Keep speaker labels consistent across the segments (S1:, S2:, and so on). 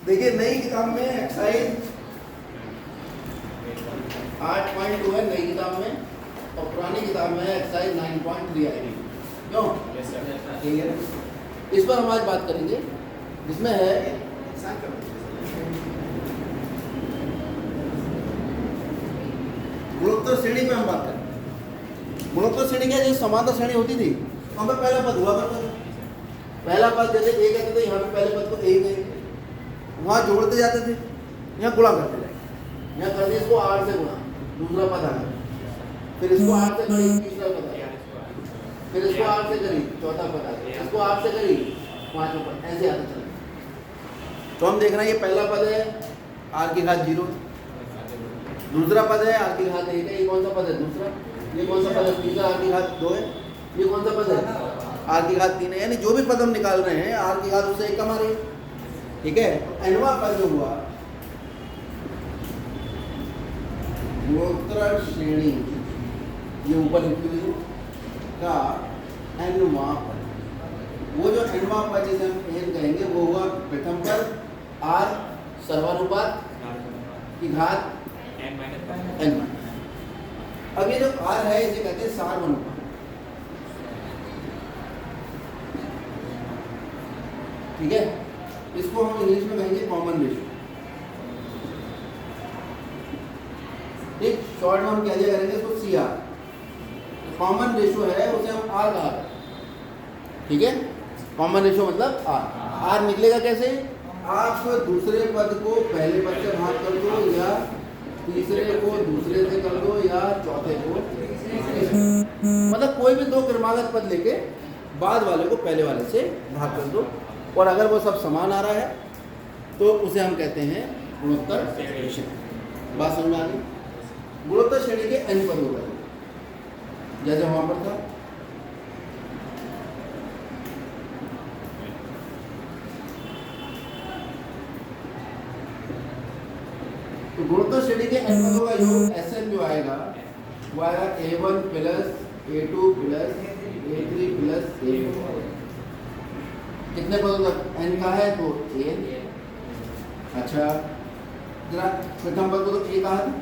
S1: देखिए नई किताब में एक्सरसाइज 8.2 है नई किताब में, और पुरानी किताब में एक्सरसाइज 9.3 आएगी। क्यों? ठीक है, इस पर हम आज बात करेंगे, जिसमें है गुणोत्तर श्रेणी पे हम बात करेंगे। गुणोत्तर श्रेणी क्या, जो समांतर श्रेणी होती थी तो हमें पहला पद हुआ करता था। पहला पद जैसे ए कहते थे, यहाँ पे पहले पद को ए कहेंगे, वहाँ जोड़ते जाते थे, यहाँ गुणा करते जाएंगे। यहाँ कर दिया इसको 8 से गुणा, दूसरा पद आ गया, फिर इसको 8 से करी, तीसरा पद आ गया, फिर इसको 8 से करी, चौथा पद आ गया, इसको 8 से करी, पांचवा पद, ऐसे आते चले। तो हम देख रहे हैं ये पहला पद है r की घात 0, दूसरा पद है r की घात 1 है, ये कौन सा पद है दूसरा, ये कौन सा पद है तीसरा, r की घात 2 है, ये कौन सा पद है r की घात 3 है। यानी जो भी पद हम निकाल रहे हैं r की घात उससे 1 कम आ रही है। ठीक है, nवां पद जो हुआ गुणोत्तर श्रेणी, ये ऊपर लिख दीजिए का nवां पद, वो जो nवां पद जिसे हम n कहेंगे वो हुआ प्रथम पद r सर्वानुपात की घात n। अब ये जो r है इसे कहते हैं सार्वनुपात। ठीक है, इसको हम इंग्लिश में कहेंगे कॉमन रेशियो। ठीक, शॉर्ट में हम क्या दिया करेंगे इसको CR। कॉमन रेशियो है उसे हम R कहा। ठीक है, कॉमन रेशियो मतलब R निकलेगा कैसे, आप दूसरे पद को पहले पद से भाग कर दो, या तीसरे को दूसरे से कर दो, या चौथे को, मतलब कोई भी दो क्रमागत पद लेके बाद वाले को पहले वाले से भाग कर दो, और अगर वो सब समान आ रहा है तो उसे हम कहते हैं गुणोत्तर श्रेणी। बात समझ में आ गई? गुणोत्तर श्रेणी के n पद होगा, जैसे वहां पर था। तो गुणोत्तर श्रेणी के n पदों का योग Sn जो आएगा वो आएगा A1 plus A2 plus A3 plus A4। कितने पदों तक n का है तो n। अच्छा, जरा प्रथम पद को तो a कहा था,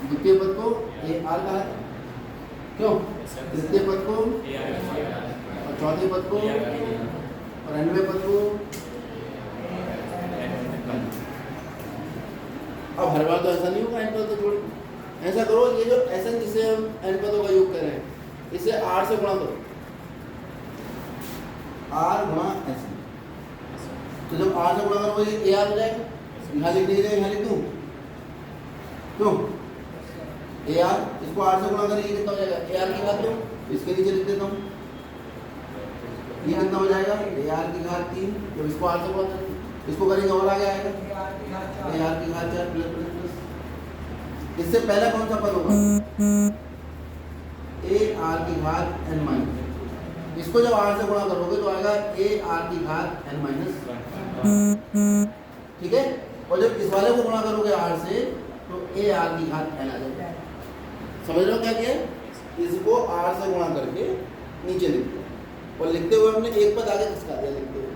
S1: द्वितीय पद को AR कहा था, क्यों? तृतीय पद को और चौथे पद को और nवें पद को। अब हर बार तो ऐसा नहीं होगा n पद तो जोड़, ऐसा करो, ये जो Sn जिसे हम n पदों का योग कर रहे हैं इसे R से गुणा करो, R गुणा Sn। तो जब R से गुणा करोगे ये AR हो जाएगा, यहाँ लिख दीजिए, यहाँ लिख दूँ क्यों, AR, इसको R से गुणा करेंगे कितना हो जाएगा, AR की घात 2, इसके नीचे लिख देता हूँ, ये कितना हो जाएगा AR की घात 3, जब इसको R से गुणा करेंगे इसको करेंगे और आगे आएगा AR की घात 4 प्लस प्लस प्लस। इससे पहला कौन सा पद होगा, AR की घात n माइनस, इसको जब R से गुणा करोगे तो आएगा AR की घात n माइनस। ठीक है, और जब इस वाले को गुणा करोगे R से तो AR की घात n आ जाएगा। समझ रहे हो क्या किया, इसको R से गुणा करके नीचे लिख दिया, और लिखते हुए हमने एक पद आगे किसका दिया, लिखते हुए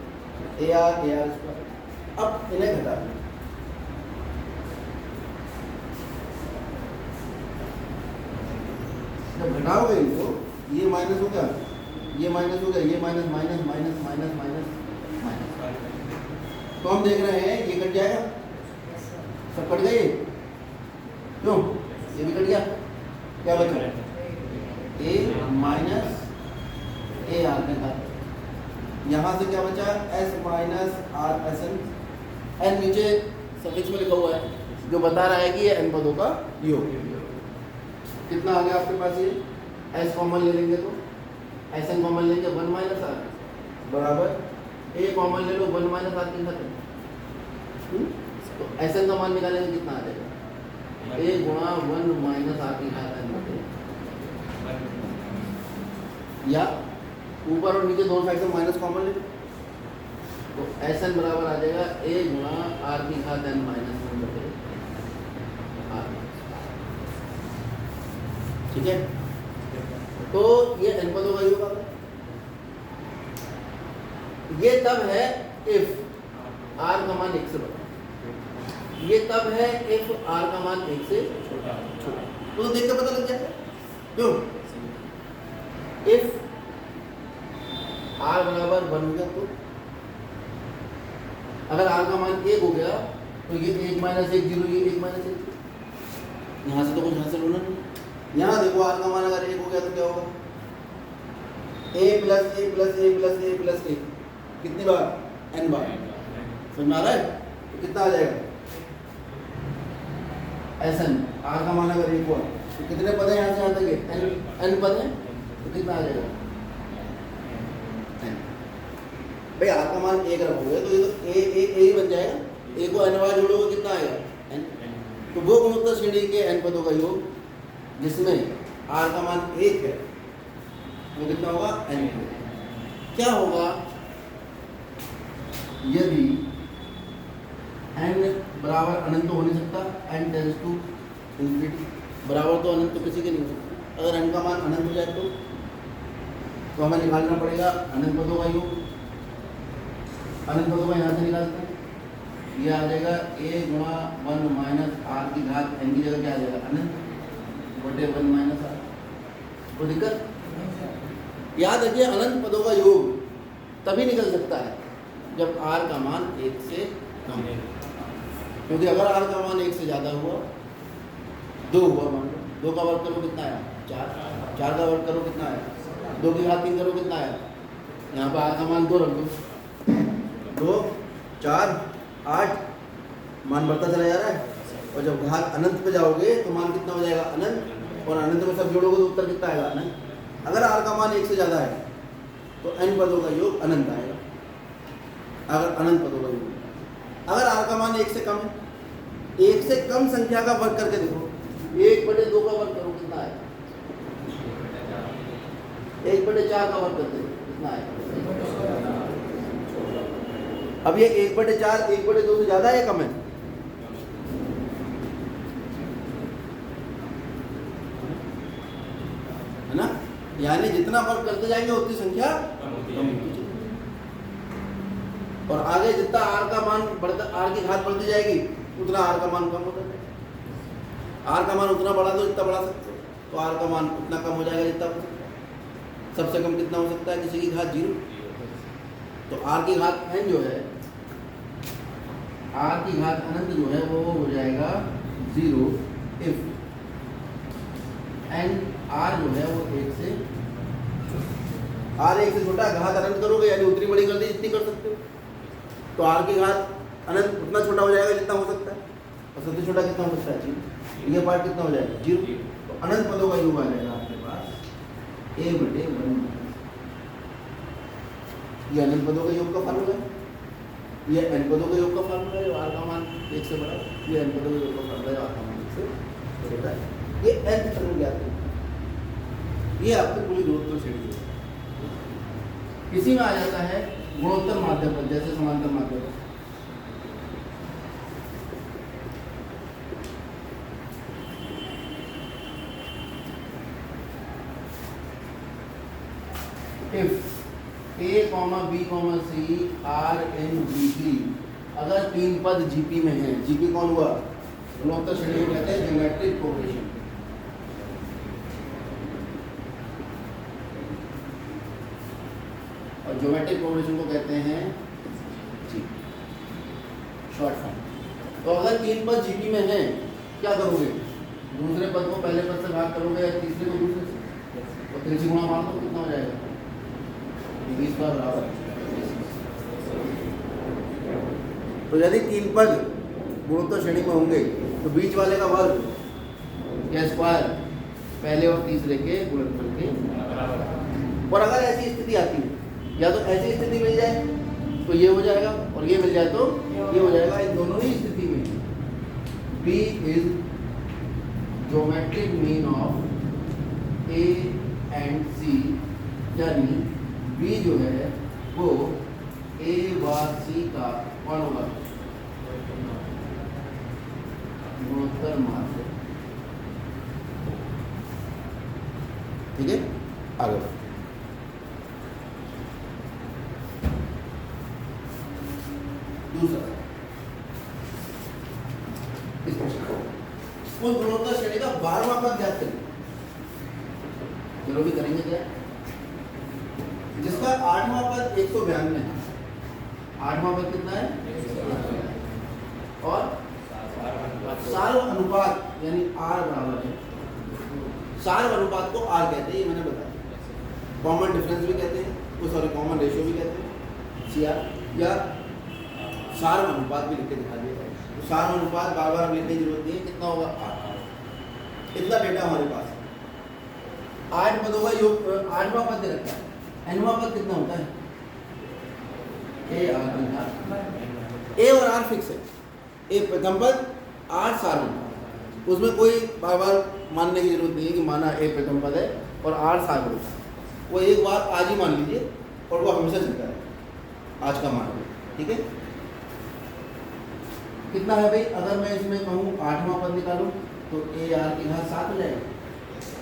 S1: AR स्क्वायर। अब इन्हें घटा दें, जब घटाओगे इनको, ये माइनस हो गया, ये माइनस हो गया, ये minus minus minus minus minus minus, तो हम देख रहे हैं ये कट जाएगा, सब कट गए, क्यों, ये भी कट गया, क्या बचा A माइनस AR के साथ, यहाँ से क्या बचा S minus R Sn, n नीचे सफिक्स में लिखा हुआ है जो बता रहा है कि ये n पदों का योग। कितना आ गया आपके पास, ये S कॉमन ले लेंगे तो Sn कॉमन लेंगे 1 माइनस R बराबर A कॉमन ले लो 1 माइनस R की घात, तो Sn का मान निकालेंगे कितना आ जाएगा, A गुणा 1 माइनस R की घात n, या ऊपर और नीचे दोनों साइड से माइनस कॉमन ले, तो Sn बराबर आ जाएगा A गुणा R की घात n माइनस 1 बटे R। ठीक है, तो ये n पदों का योग आ गया। ये तब है इफ आर का मान 1 से बड़ा। ये तब है इफ आर का मान 1 से छोटा। तो देख के पता लग जाएगा क्यों। इफ आर बराबर 1 हो गया तो अगर आर का मान 1 हो गया तो ये 1 माइनस 1 0, ये 1 माइनस 1 यहाँ से तो कुछ हासिल होना नहीं। यहाँ देखो आर का मान अगर 1 हो गया तो क्या होगा, a plus a plus a plus a plus a कितनी बार, n बार। समझ में आ रहा है। तो कितना आ जाएगा Sn। आर का मान अगर 1 हुआ तो कितने पद है यहाँ से यहाँ तक, n पद है, तो कितना आ जाएगा n। भाई आर का मान 1 रखोगे तो ये तो a ही बन जाएगा। a को n बार जोड़ोगे कितना आएगा n। तो वो गुणोत्तर श्रेणी के n पदों का योग जिसमें r का मान 1 है वो कितना होगा n। क्या होगा यदि n बराबर अनंत हो नहीं सकता, n टेंड्स टू इंफिनिटी, बराबर तो अनंत तो किसी के नहीं हो सकता। अगर n का मान अनंत हो जाए तो हमें निकालना पड़ेगा अनंत पदों का योग। अनंत पदों का यहाँ से निकालते हैं, ये आ जाएगा a गुणा 1 माइनस r की घात n की जगह क्या आ जाएगा अनंत बटे 1 माइनस r। कोई दिक्कत। याद रखिए अनंत पदों का योग तभी निकल सकता है जब r का मान 1 से कम है। क्योंकि अगर r का मान 1 से ज़्यादा हुआ, 2 हुआ मान लो, 2 का वर्ग करो कितना आया 4, 4 का वर्ग करो कितना आया 2 की घात 3 करो कितना आया, यहाँ पर r का मान 2 रख दो, 2 4 8 मान बढ़ता चला जा रहा है। और जब घात अनंत पे जाओगे तो मान कितना हो जाएगा अनंत, और अनंत में सब जोड़ोगे तो उत्तर कितना आएगा अनंत। अगर r का मान 1 से ज़्यादा है तो n पदों का योग अनंत आएगा। अगर अनंत पदों का योग, अगर r का मान 1 से कम है, 1 से कम संख्या का वर्ग करके देखो, 1/2 का वर्ग करो कितना आएगा, 1/4 का वर्ग करके कितना आएगा। अब ये 1/4 1/2 से ज़्यादा है कम है, है ना। यानी जितना वर्ग करते जाएंगे उतनी संख्या कम होती जाएगी। और आगे जितना r का मान बढ़ता, r की घात बढ़ती जाएगी उतना r का मान कम होता जाएगा। r का मान उतना बढ़ा दो जितना बढ़ा सकते हो, तो r का मान उतना कम हो जाएगा जितना हो सकता है। सबसे कम कितना हो सकता है, किसी की घात 0। तो r की घात n जो है, r की घात अनंत जो है वो हो जाएगा 0 इफ n r जो है वो 1 से, r 1 से छोटा, घात अनंत करोगे यानी उतनी बड़ी कर दी जितनी कर सकते हो। तो r की घात अनंत उतना छोटा हो जाएगा जितना हो सकता है, और सबसे छोटा कितना हो सकता है 0। ये पार्ट कितना हो जाएगा 0। तो अनंत पदों का योग आ जाएगा आपके पास a/1। ये अनंत पदों का योग का फार्मूला है, ये n पदों का योग का फार्मूला है। r का मान 1 से बड़ा, ये n पदों का योग का फार्मूला है, r का मान 1 से छोटा है। ये nth तरंग ज्ञात है, ये आपको पूरी गुणोत्तर श्रेणी है। इसी में आ जाता है गुणोत्तर माध्यम पद, जैसे समांतर माध्यम पद। If a, b, c are in GP, अगर 3 पद जीपी में है, जीपी कौन हुआ, गुणोत्तर श्रेणी को कहते हैं ज्योमेट्रिक प्रोग्रेशन। और ज्योमेट्रिक प्रोग्रेशन को कहते हैं शॉर्ट फॉर्म। तो अगर 3 पद जीपी में है क्या करोगे, दूसरे पद को पहले पद से भाग करोगे या तीसरे को दूसरे से, और 3 से गुणा मार दो, कितना हो जाएगा 20 का बराबर। तो यदि 3 पद गुणोत्तर श्रेणी में होंगे तो बीच वाले का वर्ग या स्क्वायर पहले और तीसरे के गुणनफल के बराबर। और अगर ऐसी स्थिति आती है, या तो ऐसी स्थिति मिल जाए तो ये हो जाएगा, और ये मिल जाए तो ये हो जाएगा। इन दोनों ही स्थिति में B is geometric mean of A and C, यानी B जो है वो A व C का कौन होगा, गुणोत्तर माध्य। ठीक है, आगे दूसरा उस गुणोत्तर श्रेणी का 12वां पद ज्ञात करें। चलो भी करेंगे क्या, जिसका 8वां पद 192 है। 8वां पद कितना है? और सार्व अनुपात यानी आर बराबर है, सार्व अनुपात को आर कहते हैं, ये मैंने बताया। कॉमन डिफरेंस भी कहते हैं, वो सॉरी कॉमन रेशियो भी कहते हैं, सीआर, या सार्व अनुपात भी लिख के दिखा दिया है। तो सार्व अनुपात बार बार लिखने की जरूरत नहीं है, कितना होगा? 8। इतना डेटा हमारे पास 8 पदों का योग, 8वां पद दे रखा है। nवां पद कितना होता है? A R B. ए और आर फिक्स है, ए प्रथम पद, आर सार्व अनुपात। उसमें कोई बार बार मानने की जरूरत नहीं है कि माना ए प्रथम पद है और आर सार्व अनुपात। वो एक बार आज ही मान लीजिए और वो हमेशा चलता है, आज का मान, ठीक है। कितना है भाई? अगर मैं इसमें कहूँ 8वां पद निकालूं तो ए आर की घात 7 हो जाएगा,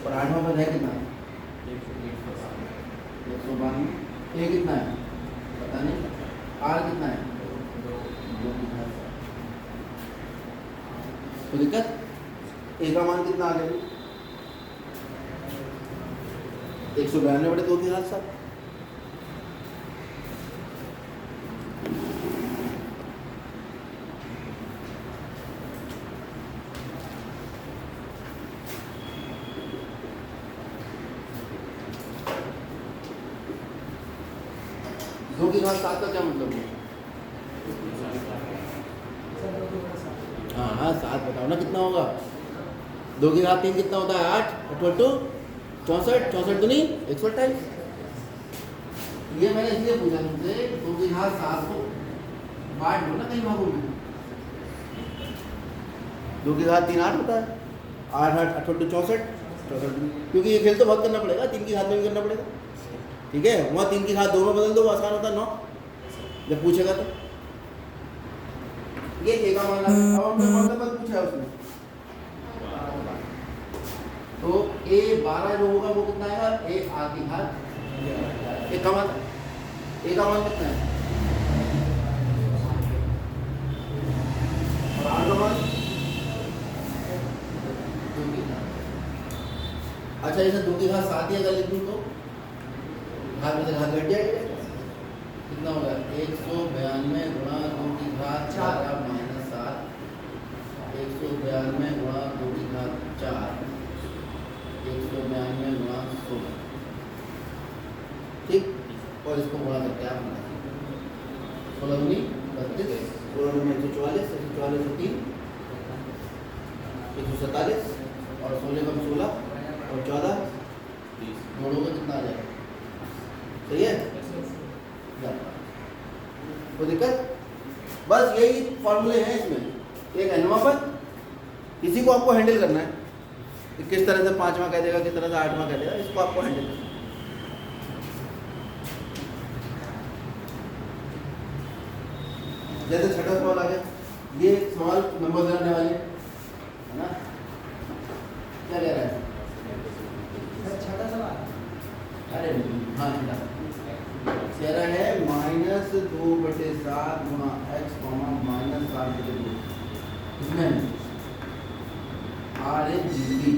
S1: और 8वां पद है कितना? 192। ए कितना है पता नहीं, आर कितना है? 2 की घात 7। तो दिक्कत, ए का मान कितना आ गया? 192 बटे 2 की घात 7। दो की घात 7 का क्या मतलब है? हाँ हाँ 7 बताओ ना कितना होगा? 2 की घात 3 कितना होता है? 8, 8 2 64, 64 दूनी 128। ये मैंने इसलिए पूछा तुमसे, 2 की घात 7 को बांट दो ना कई भागों में। 2 की घात 3 8 होता है, 8 8 8 2 64, 64, क्योंकि ये खेल तो बहुत करना पड़ेगा, 3 की घात में भी करना पड़ेगा, ठीक है। वहाँ 3 की घात 2 में बदल दो, वो आसान होता है 9, जब पूछेगा तो। ये ए का मान है। अब हमने कौन सा पद पूछा है उसमें? तो ए 12 जो होगा वो कितना आएगा? ए आर की घात ए का मान, ए का मान कितना है? और आर का मान 2 की घात। अच्छा, जैसे 2 की घात 7 ही अगर लिख दूँ तो घात में से घात घट जाएगा, कितना होगा? 192 गुणा 2 की घात 4 माइनस 7, 192 गुणा 2 की घात 4, 192 गुणा 16, ठीक। और इसको गुणा करके आप 16 दूनी 32, 16 में 144, 144 से 3 147, और 16 कम 16 और 14 30, दोनों का कितना आ जाएगा? सही है? कोई दिक्कत? बस यही फॉर्मूले हैं इसमें। एक nवां पद, इसी को आपको हैंडल करना है कि किस तरह से 5वां कह देगा, किस तरह से 8वां कह देगा, इसको आपको हैंडल करना है। जैसे छठा सवाल आ गया, ये सवाल नंबर देने वाले है ना, क्या कह रहा है? छठा सवाल, अरे हाँ कह रहा है -2/7 गुणा x -7/2, इसमें R H G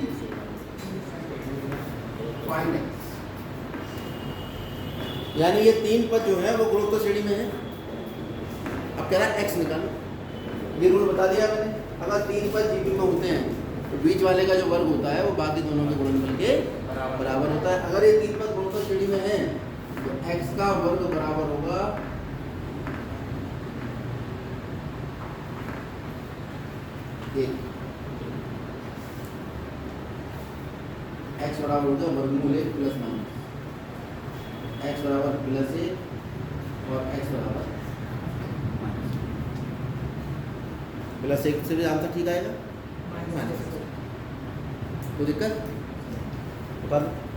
S1: find x, यानी ये 3 पद जो है वो गुणोत्तर श्रेणी में है। अब कह रहा है x निकालो, ये रूल बता दिया मैंने। अगर 3 पद जीपी में होते हैं तो बीच वाले का जो वर्ग होता है वो बाकी दोनों के गुणनफल के बराबर होता है। अगर ये 3 पद गुणोत्तर श्रेणी में है तो x का वर्ग बराबर होगा x बराबर होगा वर्गमूल 1 प्लस माइनस, x बराबर +1 और x बराबर +1 से भी आंसर ठीक आएगा। कोई दिक्कत? बता दो।